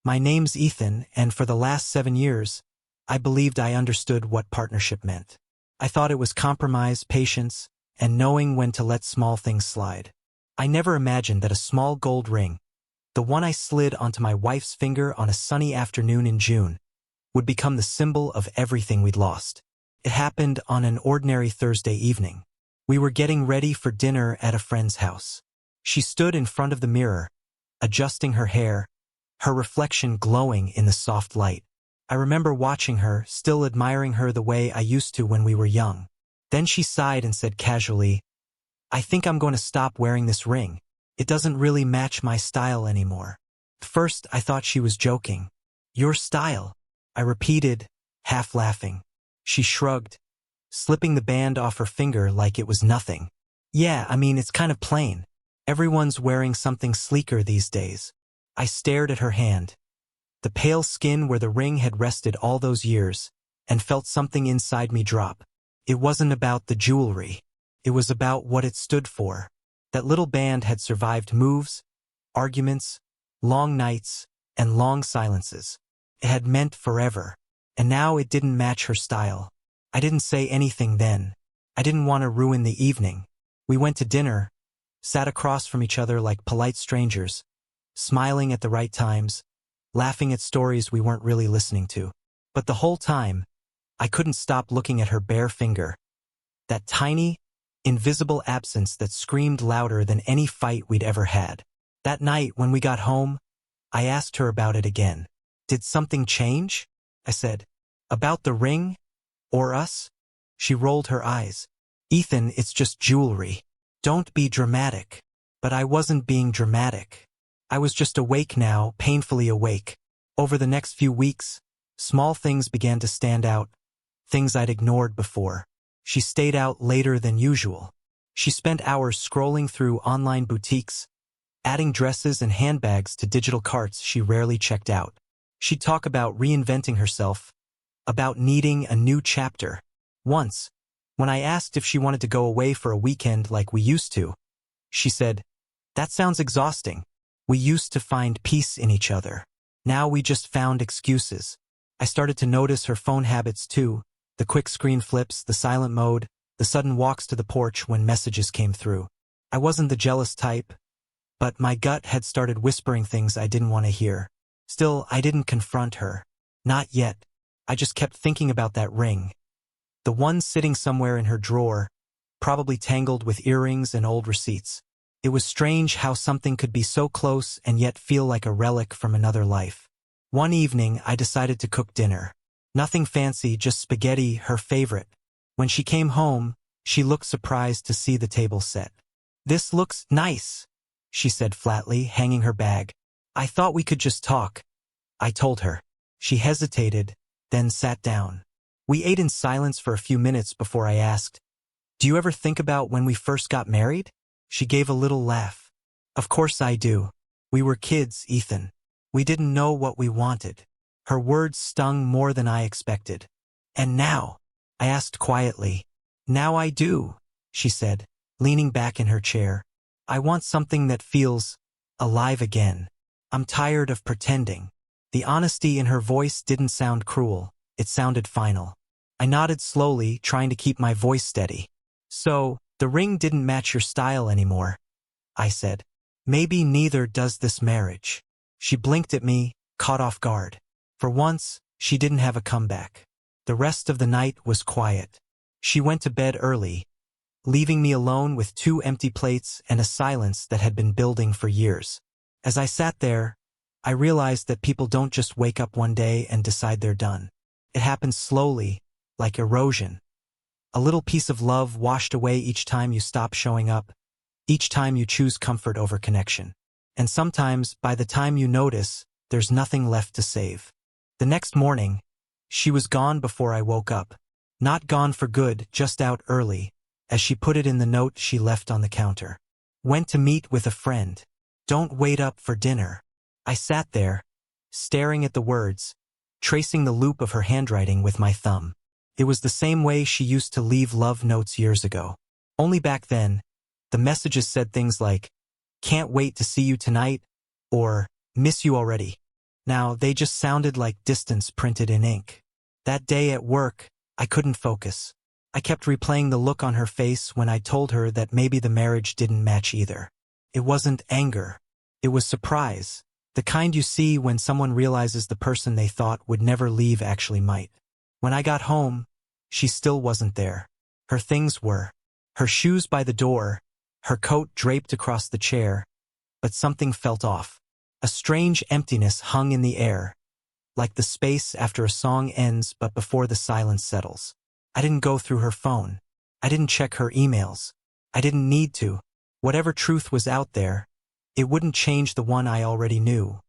My name's Ethan, and for the last 7 years, I believed I understood what partnership meant. I thought it was compromise, patience, and knowing when to let small things slide. I never imagined that a small gold ring, the one I slid onto my wife's finger on a sunny afternoon in June, would become the symbol of everything we'd lost. It happened on an ordinary Thursday evening. We were getting ready for dinner at a friend's house. She stood in front of the mirror, adjusting her hair, her reflection glowing in the soft light. I remember watching her, still admiring her the way I used to when we were young. Then she sighed and said casually, "I think I'm going to stop wearing this ring. It doesn't really match my style anymore." At first, I thought she was joking. "Your style?" I repeated, half laughing. She shrugged, slipping the band off her finger like it was nothing. "Yeah, I mean, it's kind of plain. Everyone's wearing something sleeker these days." I stared at her hand, the pale skin where the ring had rested all those years, and felt something inside me drop. It wasn't about the jewelry. It was about what it stood for. That little band had survived moves, arguments, long nights, and long silences. It had meant forever. And now it didn't match her style. I didn't say anything then. I didn't want to ruin the evening. We went to dinner, sat across from each other like polite strangers, smiling at the right times, laughing at stories we weren't really listening to. But the whole time, I couldn't stop looking at her bare finger. That tiny, invisible absence that screamed louder than any fight we'd ever had. That night, when we got home, I asked her about it again. "Did something change?" I said. "About the ring? Or us?" She rolled her eyes. "Ethan, it's just jewelry. Don't be dramatic." But I wasn't being dramatic. I was just awake now, painfully awake. Over the next few weeks, small things began to stand out, things I'd ignored before. She stayed out later than usual. She spent hours scrolling through online boutiques, adding dresses and handbags to digital carts she rarely checked out. She'd talk about reinventing herself, about needing a new chapter. Once, when I asked if she wanted to go away for a weekend like we used to, she said, "That sounds exhausting. We used to find peace in each other. Now we just found excuses." I started to notice her phone habits too, the quick screen flips, the silent mode, the sudden walks to the porch when messages came through. I wasn't the jealous type, but my gut had started whispering things I didn't want to hear. Still, I didn't confront her. Not yet. I just kept thinking about that ring. The one sitting somewhere in her drawer, probably tangled with earrings and old receipts. It was strange how something could be so close and yet feel like a relic from another life. One evening, I decided to cook dinner. Nothing fancy, just spaghetti, her favorite. When she came home, she looked surprised to see the table set. "This looks nice," she said flatly, hanging her bag. "I thought we could just talk," I told her. She hesitated, then sat down. We ate in silence for a few minutes before I asked, "Do you ever think about when we first got married?" She gave a little laugh. "Of course I do. We were kids, Ethan. We didn't know what we wanted." Her words stung more than I expected. "And now?" I asked quietly. "Now I do," she said, leaning back in her chair. "I want something that feels alive again. I'm tired of pretending." The honesty in her voice didn't sound cruel. It sounded final. I nodded slowly, trying to keep my voice steady. "So, the ring didn't match your style anymore," I said. "Maybe neither does this marriage." She blinked at me, caught off guard. For once, she didn't have a comeback. The rest of the night was quiet. She went to bed early, leaving me alone with 2 empty plates and a silence that had been building for years. As I sat there, I realized that people don't just wake up one day and decide they're done. It happens slowly, like erosion. A little piece of love washed away each time you stop showing up, each time you choose comfort over connection. And sometimes, by the time you notice, there's nothing left to save. The next morning, she was gone before I woke up. Not gone for good, just out early, as she put it in the note she left on the counter. "Went to meet with a friend. Don't wait up for dinner." I sat there, staring at the words, tracing the loop of her handwriting with my thumb. It was the same way she used to leave love notes years ago. Only back then, the messages said things like, "Can't wait to see you tonight," or "Miss you already." Now, they just sounded like distance printed in ink. That day at work, I couldn't focus. I kept replaying the look on her face when I told her that maybe the marriage didn't match either. It wasn't anger. It was surprise. The kind you see when someone realizes the person they thought would never leave actually might. When I got home, she still wasn't there. Her things were. Her shoes by the door, her coat draped across the chair, but something felt off. A strange emptiness hung in the air, like the space after a song ends but before the silence settles. I didn't go through her phone. I didn't check her emails. I didn't need to. Whatever truth was out there, it wouldn't change the one I already knew.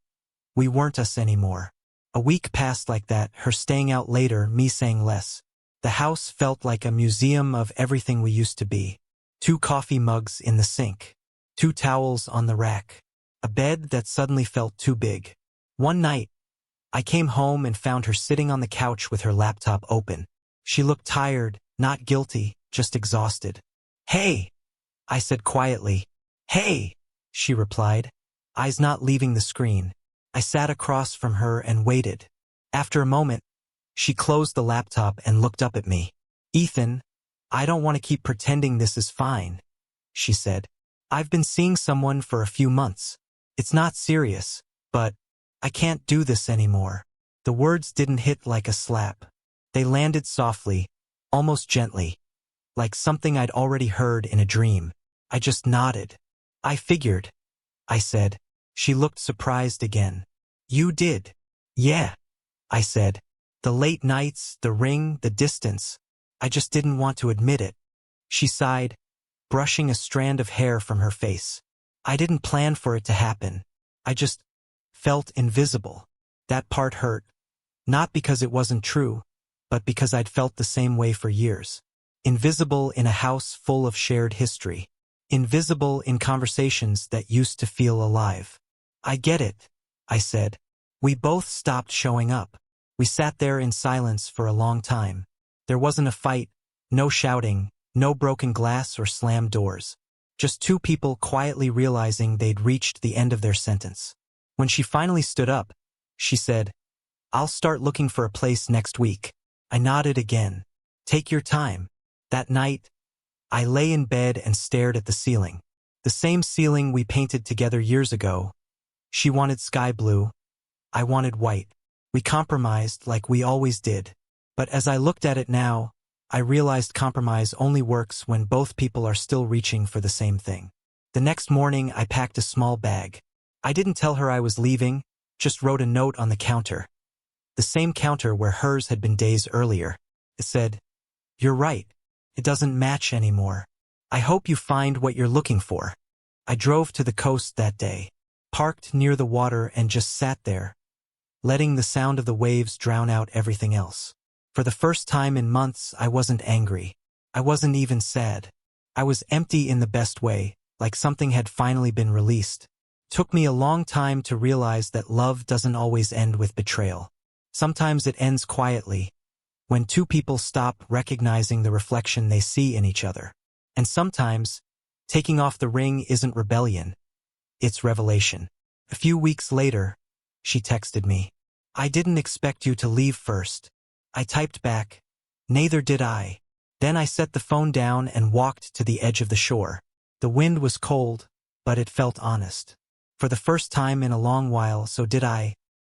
We weren't us anymore. A week passed like that, her staying out later, me saying less. The house felt like a museum of everything we used to be. 2 coffee mugs in the sink. 2 towels on the rack. A bed that suddenly felt too big. One night, I came home and found her sitting on the couch with her laptop open. She looked tired, not guilty, just exhausted. "Hey," I said quietly. "Hey," she replied, eyes not leaving the screen. I sat across from her and waited. After a moment, she closed the laptop and looked up at me. "Ethan, I don't want to keep pretending this is fine," she said. "I've been seeing someone for a few months. It's not serious, but I can't do this anymore." The words didn't hit like a slap. They landed softly, almost gently, like something I'd already heard in a dream. I just nodded. "I figured," I said. She looked surprised again. "You did?" "Yeah," I said. "The late nights, the ring, the distance. I just didn't want to admit it." She sighed, brushing a strand of hair from her face. "I didn't plan for it to happen. I just felt invisible." That part hurt. Not because it wasn't true, but because I'd felt the same way for years. Invisible in a house full of shared history. Invisible in conversations that used to feel alive. "I get it," I said. We both stopped showing up. We sat there in silence for a long time. There wasn't a fight, no shouting, no broken glass or slammed doors. Just 2 people quietly realizing they'd reached the end of their sentence. When she finally stood up, she said, "I'll start looking for a place next week." I nodded again. "Take your time." That night, I lay in bed and stared at the ceiling. The same ceiling we painted together years ago. She wanted sky blue. I wanted white. We compromised like we always did. But as I looked at it now, I realized compromise only works when both people are still reaching for the same thing. The next morning, I packed a small bag. I didn't tell her I was leaving, just wrote a note on the counter. The same counter where hers had been days earlier. It said, "You're right. It doesn't match anymore. I hope you find what you're looking for." I drove to the coast that day, parked near the water and just sat there, letting the sound of the waves drown out everything else. For the first time in months, I wasn't angry. I wasn't even sad. I was empty in the best way, like something had finally been released. It took me a long time to realize that love doesn't always end with betrayal. Sometimes it ends quietly, when 2 people stop recognizing the reflection they see in each other. And sometimes, taking off the ring isn't rebellion. It's revelation. A few weeks later, she texted me. "I didn't expect you to leave first." I typed back, "Neither did I." Then I set the phone down and walked to the edge of the shore. The wind was cold, but it felt honest. For the first time in a long while, so did I.